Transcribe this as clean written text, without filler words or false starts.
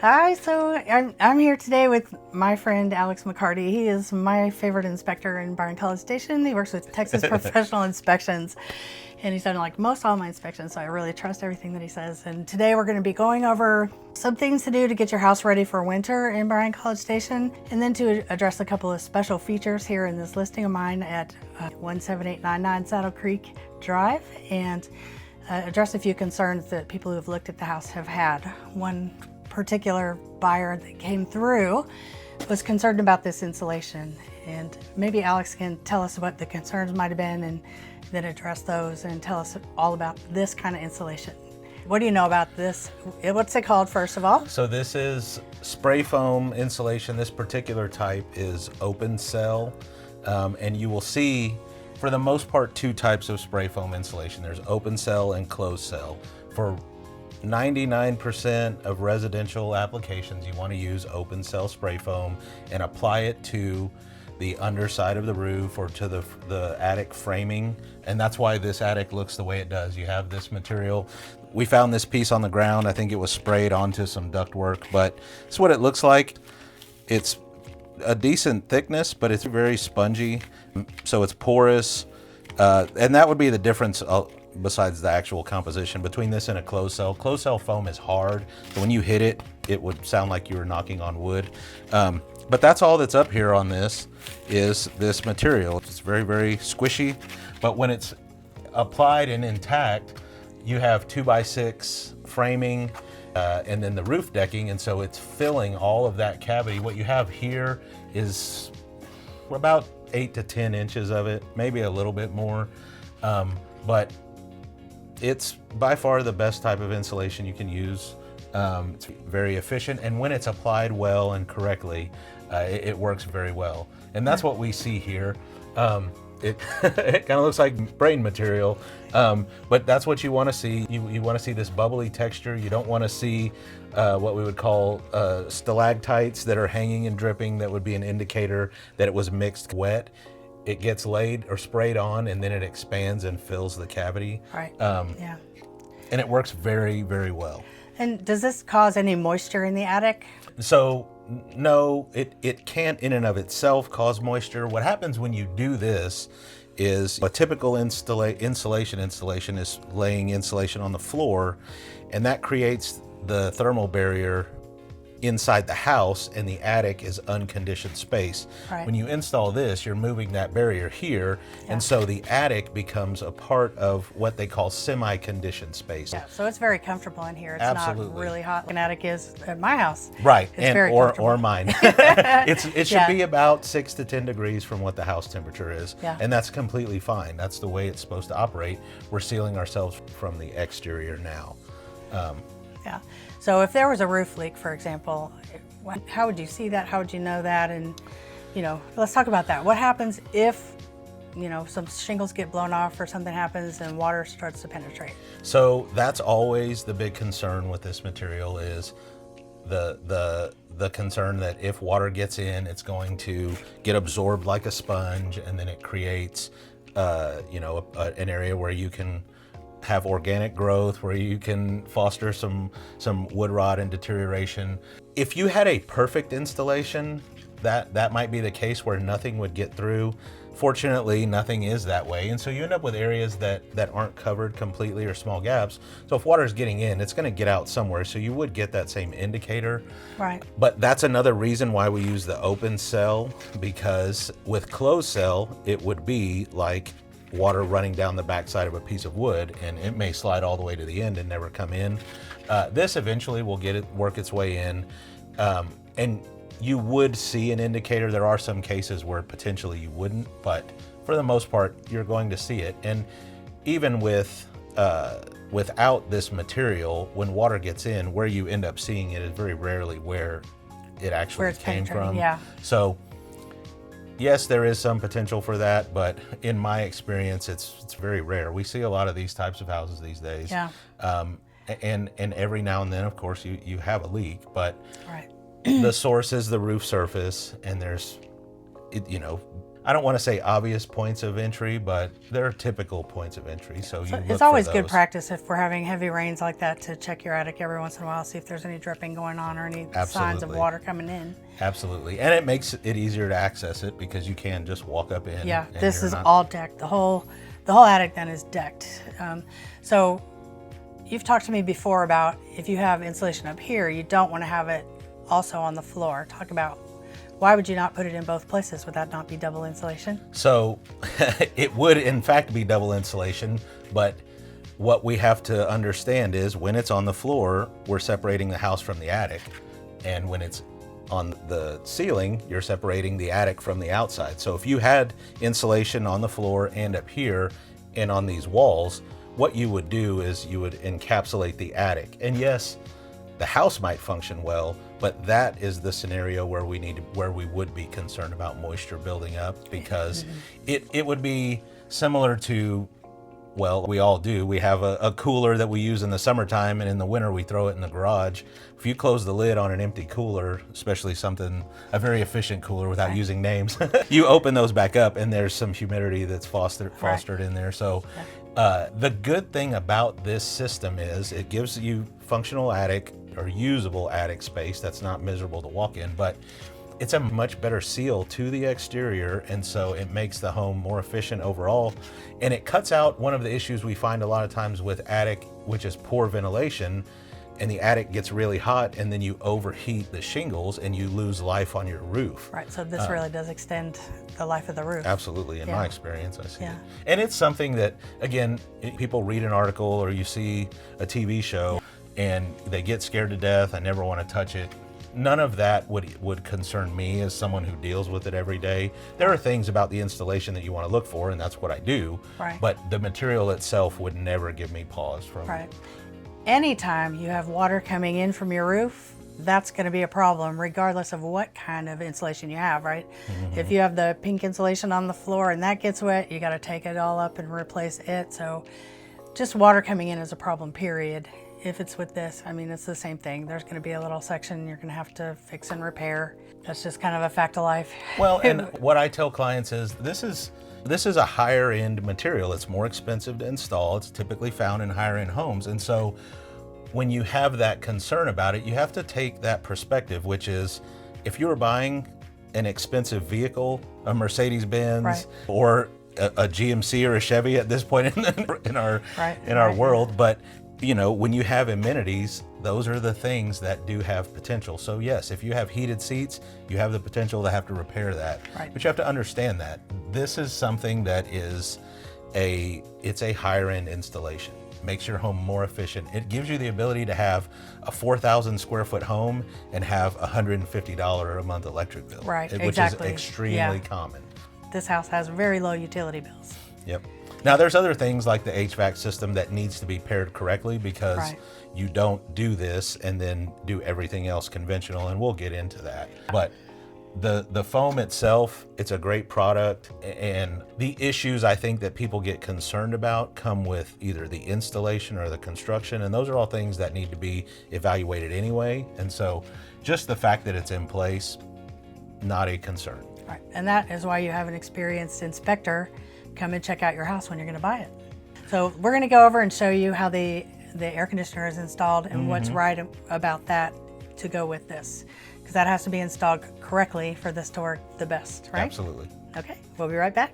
Hi, so I'm here today with my friend Alex McCarty. He is my favorite inspector in Bryan-College Station. He works with Texas Professional Inspections, and he's done like most all my inspections, so I really trust everything that he says. And today we're going to be going over some things to do to get your house ready for winter in Bryan-College Station, and then to address a couple of special features here in this listing of mine at 17899 Saddle Creek Drive, and address a few concerns that people who have looked at the house have had. One particular buyer that came through was concerned about this insulation, and maybe Alex can tell us what the concerns might have been and then address those and tell us all about this kind of insulation. What do you know about this? What's it called, first of all? So this is spray foam insulation. This particular type is open cell, and you will see for the most part two types of spray foam insulation. There's open cell and closed cell. For 99% of residential applications, you want to use open cell spray foam and apply it to the underside of the roof or to the attic framing. And that's why this attic looks the way it does. You have this material. We found this piece on the ground. I think it was sprayed onto some ductwork, but it's what it looks like. It's a decent thickness, but it's very spongy, so it's porous. And that would be the difference besides the actual composition between this and a closed cell. Closed cell foam is hard, so when you hit it, it would sound like you were knocking on wood. But that's all that's up here on this is this material. It's very, very squishy, but when it's applied and intact, you have 2x6 framing and then the roof decking, and so it's filling all of that cavity. What you have here is about 8 to 10 inches of it, maybe a little bit more, but it's by far the best type of insulation you can use. It's very efficient, and when it's applied well and correctly, it works very well. And that's what we see here. It it kind of looks like brain material, but that's what you want to see. You want to see this bubbly texture. You don't want to see what we would call stalactites that are hanging and dripping. That would be an indicator that it was mixed wet. It gets laid or sprayed on, and then it expands and fills the cavity. Right. Yeah. And it works very, very well. And does this cause any moisture in the attic? So no, it can't in and of itself cause moisture. What happens when you do this is a typical insulation installation is laying insulation on the floor, and that creates the thermal barrier inside the house, and the attic is unconditioned space. Right. When you install this, you're moving that barrier here, and so the attic becomes a part of what they call semi-conditioned space. Yeah, so it's very comfortable in here. It's Absolutely. not really hot like an attic is at my house. Right, It's and very or mine. It should Yeah. be about 6 to 10 degrees from what the house temperature is, Yeah. and that's completely fine. That's the way it's supposed to operate. We're sealing ourselves from the exterior now. Yeah. So if there was a roof leak, for example, how would you see that? How would you know that? And, let's talk about that. What happens if, some shingles get blown off or something happens and water starts to penetrate? So that's always the big concern with this material is the concern that if water gets in, it's going to get absorbed like a sponge, and then it creates, an area where you can have organic growth, where you can foster some wood rot and deterioration. If you had a perfect installation, that might be the case where nothing would get through. Fortunately, nothing is that way, and so you end up with areas that aren't covered completely or small gaps. So if water is getting in, it's going to get out somewhere, so you would get that same indicator. Right. But that's another reason why we use the open cell, because with closed cell, it would be like water running down the backside of a piece of wood, and it may slide all the way to the end and never come in. This eventually will work its way in, and you would see an indicator. There are some cases where potentially you wouldn't, but for the most part, you're going to see it. And even without this material, when water gets in, where you end up seeing it is very rarely where it actually came from. Yeah. So yes, there is some potential for that, but in my experience, it's very rare. We see a lot of these types of houses these days. Yeah. And every now and then, of course, you have a leak, but Right. the source is the roof surface, and there's, I don't want to say obvious points of entry, but they're typical points of entry. So you look It's for always good those. practice if we're having heavy rains like that to check your attic every once in a while, see if there's any dripping going on or any signs of Absolutely. water coming in. Absolutely. And it makes it easier to access it because you can just walk up in. Yeah, and this you're is not- all decked. The whole attic then is decked. So you've talked to me before about if you have insulation up here, you don't want to have it also on the floor. Talk about why would you not put it in both places? Would that not be double insulation? So it would in fact be double insulation, but what we have to understand is when it's on the floor, we're separating the house from the attic. And when it's on the ceiling, you're separating the attic from the outside. So if you had insulation on the floor and up here and on these walls, what you would do is you would encapsulate the attic. And yes, the house might function well, but that is the scenario where we would be concerned about moisture building up, because it would be similar to, well, we all do. We have a cooler that we use in the summertime, and in the winter we throw it in the garage. If you close the lid on an empty cooler, especially a very efficient cooler without using names, you open those back up and there's some humidity that's fostered in there. So the good thing about this system is it gives you functional attic or usable attic space that's not miserable to walk in, but it's a much better seal to the exterior, and so it makes the home more efficient overall. And it cuts out one of the issues we find a lot of times with attic, which is poor ventilation, and the attic gets really hot and then you overheat the shingles and you lose life on your roof. Right, so this really does extend the life of the roof. Absolutely, in my experience, I see Yeah. it. And it's something that, again, people read an article or you see a TV show and they get scared to death, I never want to touch it. None of that would concern me as someone who deals with it every day. There are things about the installation that you want to look for, and that's what I do. Right. But the material itself would never give me pause from. Right. Anytime you have water coming in from your roof, that's going to be a problem regardless of what kind of insulation you have, right? If you have the pink insulation on the floor and that gets wet, you got to take it all up and replace it. So just water coming in is a problem, period. If it's with this, I mean, it's the same thing. There's going to be a little section you're going to have to fix and repair. That's just kind of a fact of life. Well, and what I tell clients is this is a higher end material. It's more expensive to install. It's typically found in higher end homes. And so when you have that concern about it, you have to take that perspective, which is if you were buying an expensive vehicle, a Mercedes-Benz, Right. or a GMC or a Chevy at this point in our world, but you know, when you have amenities, those are the things that do have potential. So yes, if you have heated seats, you have the potential to have to repair that. Right. But you have to understand that this is something that it's a higher end installation. Makes your home more efficient. It gives you the ability to have a 4,000 square foot home and have a $150 a month electric bill. Right, which exactly. is extremely Yeah. common. This house has very low utility bills. Yep. Now there's other things like the HVAC system that needs to be paired correctly, because Right. you don't do this and then do everything else conventional, and we'll get into that. But the foam itself, it's a great product, and the issues I think that people get concerned about come with either the installation or the construction, and those are all things that need to be evaluated anyway. And so just the fact that it's in place, not a concern. Right, and that is why you have an experienced inspector come and check out your house when you're going to buy it. So we're going to go over and show you how the air conditioner is installed and what's right about that to go with this, because that has to be installed correctly for this to work the best, right? Absolutely. Okay, we'll be right back.